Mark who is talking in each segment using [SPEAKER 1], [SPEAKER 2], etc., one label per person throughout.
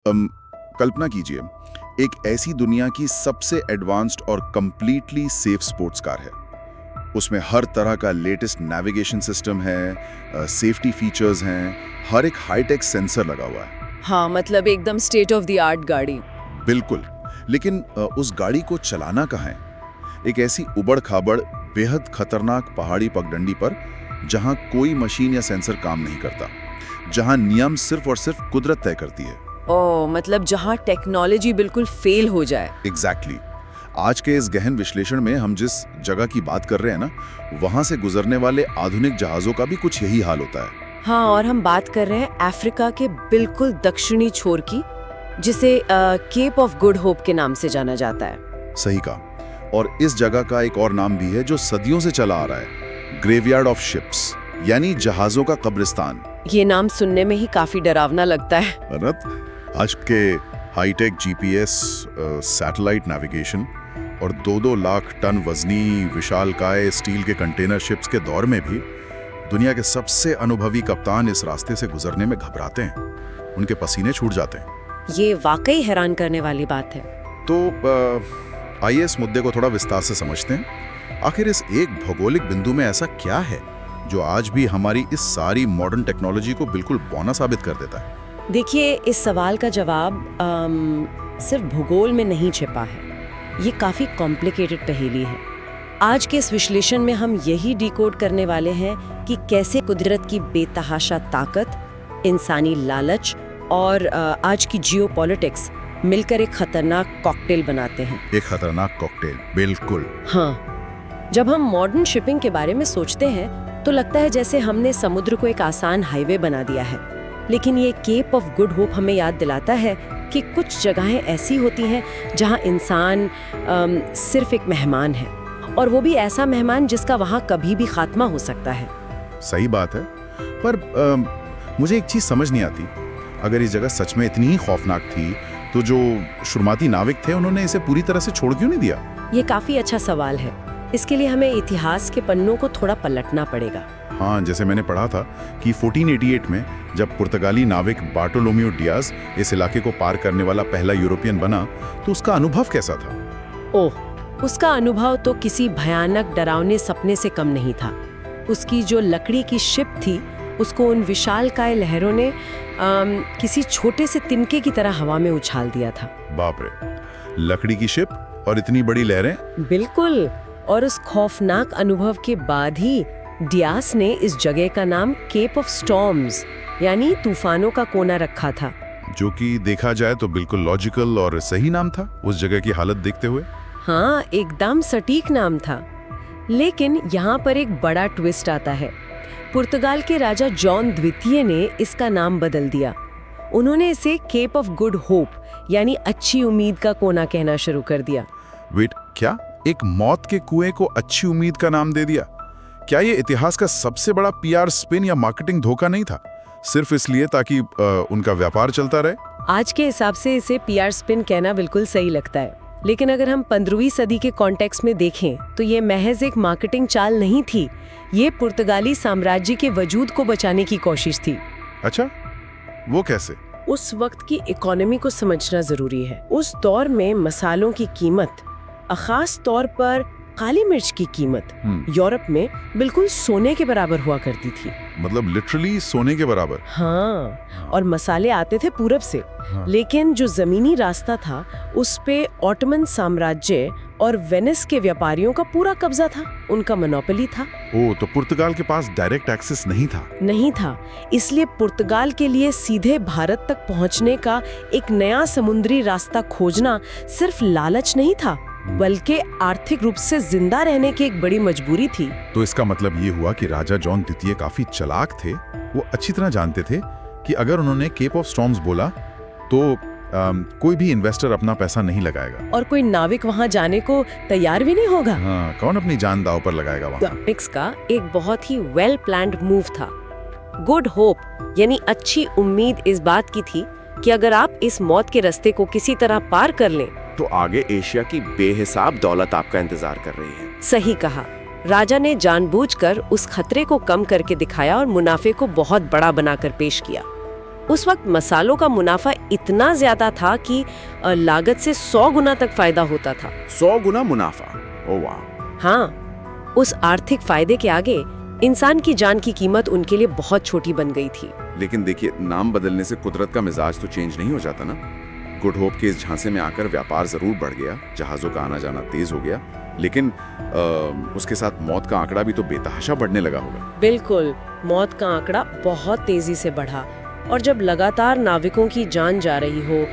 [SPEAKER 1] अम, कल्पना कीजिए, एक ऐसी दुनिया की सबसे एडवांस्ड और कंप्लीटली सेफ स्पोर्ट्स कार है। उसमें हर तरह का लेटेस्ट नेविगेशन सिस्टम है, सेफ्टी फीचर्स हैं, हर एक हाईटेक सेंसर लगा हुआ है।
[SPEAKER 2] हाँ, मतलब एकदम स्टेट ऑफ द आर्ट गाड़ी।
[SPEAKER 1] बिल्कुल। लेकिन उस गाड़ी को चलाना कहाँ है? एक ऐसी उबड़-खाबड़, बेहद खतरनाक पहाड़ी पगडंडी पर, जहां कोई मशीन या सेंसर काम नहीं करता, जहां नियम सिर्फ और सिर्फ कुदरत तय करती है।
[SPEAKER 2] ओह, मतलब जहाँ टेक्नोलॉजी बिल्कुल फेल हो जाए।
[SPEAKER 1] एग्जैक्टली। आज के इस गहन विश्लेषण में हम जिस जगह की बात कर रहे हैं ना, वहां से गुजरने वाले आधुनिक जहाजों का भी कुछ यही हाल होता है।
[SPEAKER 2] हाँ, और हम बात कर रहे हैं अफ्रीका के बिल्कुल दक्षिणी छोर की, जिसे केप ऑफ गुड होप के नाम से जाना जाता है।
[SPEAKER 1] सही कहा। और इस जगह का एक और नाम भी है जो सदियों से चला आ रहा है, ग्रेवयार्ड ऑफ शिप्स, यानी जहाजों का कब्रिस्तान।
[SPEAKER 2] ये नाम सुनने में ही काफी डरावना लगता है।
[SPEAKER 1] अनत, आज के हाईटेक जीपीएस, सैटेलाइट नेविगेशन और 2-2 लाख टन वजनी विशालकाय स्टील के कंटेनर शिप्स के दौर में भी दुनिया के सबसे अनुभवी कप्तान इस रास्ते से गुजरने में घबराते हैं। उनके पसीने छूट जाते हैं।
[SPEAKER 2] ये वाकई हैरान करने वाली बात है।
[SPEAKER 1] तो आइए इस मुद्दे को थोड़ा विस्तार से समझते हैं। आखिर इस एक भौगोलिक बिंदु में ऐसा क्या है जो आज भी हमारी इस सारी मॉडर्न टेक्नोलॉजी को बिल्कुल बौना साबित कर देता है?
[SPEAKER 2] देखिए, इस सवाल का जवाब सिर्फ भूगोल में नहीं छिपा है। ये काफी कॉम्प्लिकेटेड पहेली है। आज के इस विश्लेषण में हम यही डिकोड करने वाले हैं कि कैसे कुदरत की बेतहाशा ताकत, इंसानी लालच और आज की जियोपॉलिटिक्स मिलकर एक खतरनाक कॉकटेल बनाते हैं।
[SPEAKER 1] एक खतरनाक कॉकटेल, बिल्कुल।
[SPEAKER 2] हाँ, जब हम मॉडर्न शिपिंग के बारे में सोचते हैं तो लगता है जैसे हमने समुद्र को एक आसान हाईवे बना दिया है। लेकिन ये केप ऑफ गुड होप हमें याद दिलाता है कि कुछ जगहें ऐसी होती हैं जहां इंसान सिर्फ एक मेहमान है, और वो भी ऐसा मेहमान जिसका वहां कभी भी खात्मा हो सकता है।
[SPEAKER 1] सही बात है, पर मुझे एक चीज समझ नहीं आती। अगर इस जगह सच में इतनी ही खौफनाक थी तो जो शुरुआती नाविक थे उन्होंने इसे पूरी तरह से छोड़ क्यों नहीं दिया?
[SPEAKER 2] ये काफी अच्छा सवाल है। इसके लिए हमें इतिहास के पन्नों को थोड़ा पलटना पड़ेगा।
[SPEAKER 1] हाँ, जैसे मैंने पढ़ा था कि 1488 में जब पुर्तगाली नाविक बार्टोलोम्यू डियाज इस इलाके को पार करने वाला पहला यूरोपियन बना, तो उसका अनुभव कैसा था?
[SPEAKER 2] ओह, उसका अनुभव तो किसी भयानक डरावने सपने से कम नहीं था। उसकी जो लकड़ी की शिप थी, उसको उन विशालकाय लहरों ने किसी छोटे से तिनके की तरह हवा में उछाल दिया था।
[SPEAKER 1] बाप रे, लकड़ी की शिप और इतनी बड़ी लहरें!
[SPEAKER 2] बिल्कुल। और उस खौफनाक अनुभव के बाद ही डियास ने इस जगह का नाम केप ऑफ स्टॉर्म्स, यानी तूफानों का कोना रखा था।
[SPEAKER 1] जो कि देखा जाए तो बिल्कुल लॉजिकल और सही नाम था उस जगह की हालत देखते हुए।
[SPEAKER 2] हाँ, एकदम सटीक नाम था। लेकिन यहाँ पर एक बड़ा ट्विस्ट आता है। पुर्तगाल के राजा जॉन द्वितीय ने इसका नाम बदल दिया। उन्होंने इसे केप ऑफ गुड होप, यानी अच्छी उम्मीद का कोना कहना शुरू कर दिया।
[SPEAKER 1] वेट, क्या एक मौत के कुएं को अच्छी उम्मीद का नाम दे दिया? क्या ये इतिहास का सबसे बड़ा पीआर स्पिन या मार्केटिंग धोखा नहीं था, सिर्फ इसलिए ताकि उनका व्यापार चलता रहे?
[SPEAKER 2] आज के हिसाब से इसे पीआर स्पिन कहना बिल्कुल सही लगता है। लेकिन अगर हम 15वीं सदी के कॉन्टेक्स्ट में देखें तो ये महज एक मार्केटिंग चाल नहीं थी। ये पुर्तगाली साम्राज्य के वजूद को बचाने की कोशिश थी।
[SPEAKER 1] अच्छा, वो कैसे?
[SPEAKER 2] उस वक्त की इकोनॉमी को समझना जरूरी है। उस दौर में मसालों की कीमत, खास तौर पर काली मिर्च की कीमत, यूरोप में बिल्कुल सोने के बराबर हुआ करती थी।
[SPEAKER 1] मतलब लिटरली सोने के बराबर?
[SPEAKER 2] हाँ, और मसाले आते थे पूरब से। हाँ। लेकिन जो जमीनी रास्ता था उस पे ऑटोमन साम्राज्य और वेनिस के व्यापारियों का पूरा कब्जा था, उनका मोनोपोली था।
[SPEAKER 1] ओह, तो पुर्तगाल के पास डायरेक्ट एक्सेस नहीं था?
[SPEAKER 2] नहीं था। इसलिए पुर्तगाल के लिए सीधे भारत तक पहुंचने का एक नया समुद्री रास्ता खोजना सिर्फ लालच नहीं था, बल्कि आर्थिक रूप से जिंदा रहने की एक बड़ी मजबूरी थी।
[SPEAKER 1] तो इसका मतलब ये हुआ कि राजा जॉन द्वितीय काफी चालाक थे। वो अच्छी तरह जानते थे कि अगर उन्होंने केप ऑफ स्टॉर्म्स बोला तो कोई भी इन्वेस्टर अपना पैसा नहीं लगाएगा,
[SPEAKER 2] और कोई नाविक वहां जाने को तैयार भी नहीं होगा।
[SPEAKER 1] हाँ, कौन अपनी जान दांव पर लगाएगा वहां?
[SPEAKER 2] नाविक्स का एक बहुत ही वेल प्लान्ड मूव था। गुड होप यानी अच्छी उम्मीद इस बात की थी कि अगर आप इस मौत के रास्ते को किसी तरह पार कर लें
[SPEAKER 3] तो आगे एशिया की बेहिसाब दौलत आपका इंतजार कर रही है।
[SPEAKER 2] सही कहा। राजा ने जानबूझकर उस खतरे को कम करके दिखाया और मुनाफे को बहुत बड़ा बनाकर पेश किया। उस वक्त मसालों का मुनाफा इतना ज्यादा था कि लागत से 100 गुना तक फायदा होता था।
[SPEAKER 3] 100 गुना मुनाफा। ओ वाह।
[SPEAKER 2] हाँ, उस आर्थिक फायदे के आगे इंसान की जान की कीमत उनके लिए बहुत छोटी बन गई थी।
[SPEAKER 1] लेकिन देखिए, नाम बदलने से कुदरत का मिजाज तो चेंज नहीं हो जाता ना। गुड होप के इस झांसे में आकर व्यापार जरूर बढ़ गया, जहाजों का आना जाना तेज हो गया, लेकिन उसके साथ मौत का आंकड़ा भी तो बेतहाशा बढ़ने लगा होगा।
[SPEAKER 2] बिल्कुल, मौत का आंकड़ा बहुत तेजी से बढ़ा, और जब लगातार नाविकों की जान जा रही हो,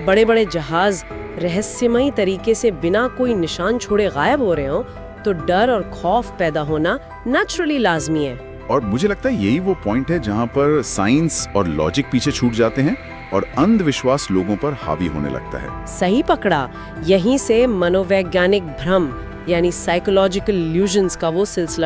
[SPEAKER 2] बड़े बड़े जहाज रहस्यमयी तरीके से बिना कोई निशान छोड़े गायब हो रहे हो, तो डर और खौफ पैदा होना नेचुरली लाजमी है।
[SPEAKER 1] और मुझे लगता है यही वो पॉइंट है जहां पर साइंस और लॉजिक पीछे छूट जाते हैं और अंधविश्वास लोगों पर हावी होने लगता है।
[SPEAKER 2] सही पकड़ा। यहीं से मनोवैज्ञानिक भ्रम यानी साइकोलॉजिकल इल्यूजन्स का वो सिलसिला